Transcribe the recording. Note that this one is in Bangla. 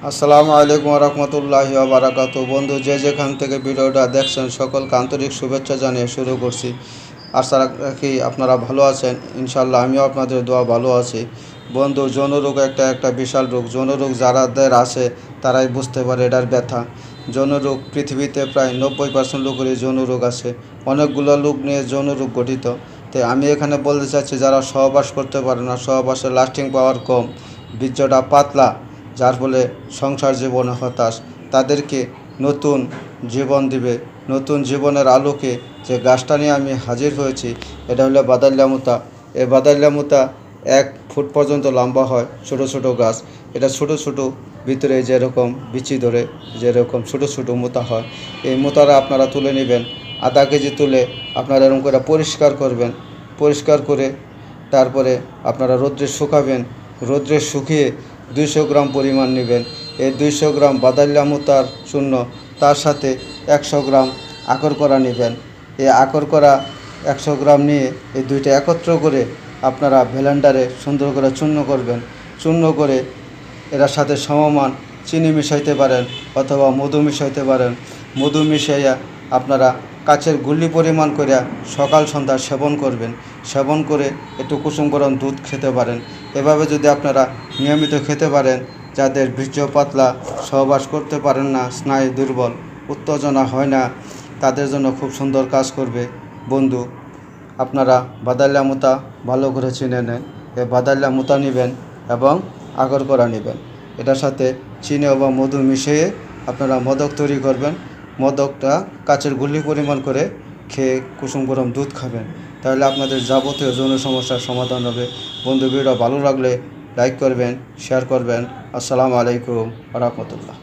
আসসালামু আলাইকুম রহমতুল্লাহি ওয়া বারাকাতুহু। বন্ধু যে যেখান থেকে ভিডিওটা দেখছেন সকলকে আন্তরিক শুভেচ্ছা জানিয়ে শুরু করছি। আশা রাখি আপনারা ভালো আছেন। ইনশাল্লাহ আমিও আপনাদের দোয়া ভালো আছি। বন্ধু, যৌন রোগ একটা বিশাল রোগ। যৌন রোগ যারাদের আছে তারাই বুঝতে পারে এটার ব্যথা। যৌন রোগ পৃথিবীতে প্রায় 90% লোকেরই যৌন রোগ আছে। অনেকগুলো লোক নিয়ে যৌন রোগ গঠিত। তাই আমি এখানে বলতে চাচ্ছি, যারা সহবাস করতে পারে না, সহবাসের লাস্টিং পাওয়ার কম, বীর্যটা পাতলা, যার ফলে সংসার জীবনে হতাশ, তাদেরকে নতুন জীবন দিবে। নতুন জীবনের আলোকে যে গাছটা নিয়ে আমি হাজির হয়েছি, এটা হলো বাদাল্যামুতা। এই বাদাল্যামুতা 1 ফুট পর্যন্ত লম্বা হয়, ছোট ছোট গাছ। এটা ছোট ছোট ভিতরে যেরকম বিচি ধরে যেরকম ছোট ছোট মোতা হয়, এই মোতারা আপনারা তুলে নেবেন। আধা কেজি তুলে আপনারা এরকম করে পরিষ্কার করবেন। পরিষ্কার করে তারপরে আপনারা রোদ্রে শুকাবেন। রোদ্রে শুকিয়ে 200 গ্রাম পরিমাণ নেবেন। এই 200 গ্রাম বাদাল্যামুতার চূর্ণ, তার সাথে 100 গ্রাম আকর করা নেবেন। এই আকর করা 100 গ্রাম নিয়ে এই দুইটা একত্র করে আপনারা ব্লেন্ডারে সুন্দর করে চূর্ণ করবেন। চূর্ণ করে এর সাথে সমমান চিনি মিশাইতে পারেন অথবা মধু মিশাইতে পারেন। মধু মিশাইয়া আপনারা কাচের গুল্লি পরিমাণ করে সকাল সন্ধ্যা সেবন করবেন। সেবন করে একটু কুসুম গরম দুধ খেতে পারেন। এভাবে যদি আপনারা নিয়মিত খেতে পারেন, যাদের বীর্য পাতলা, সহবাস করতে পারেন না, স্নায়ু দুর্বল, উত্তেজনা হয় না, তাদের জন্য খুব সুন্দর কাজ করবে। বন্ধু, আপনারা বাদাল্যামুতা ভালো করে চিনে নেন। এই বাদাল্যামুতা নেবেন এবং আগর করা নেবেন। এটার সাথে চিনি বা মধু মিশিয়ে আপনারা মোদক তৈরি করবেন। মোদকটা কাচের গুলি পরিমাণ করে খেয়ে কুসুম গরম দুধ খাবেন। তাহলে আপনাদের যাবতীয় যৌন সমস্যার সমাধান হবে। বন্ধু, ভিডিও ভালো লাগলে লাইক করবেন, শেয়ার করবেন। আসসালামু আলাইকুম ওয়া রাহমাতুল্লাহ।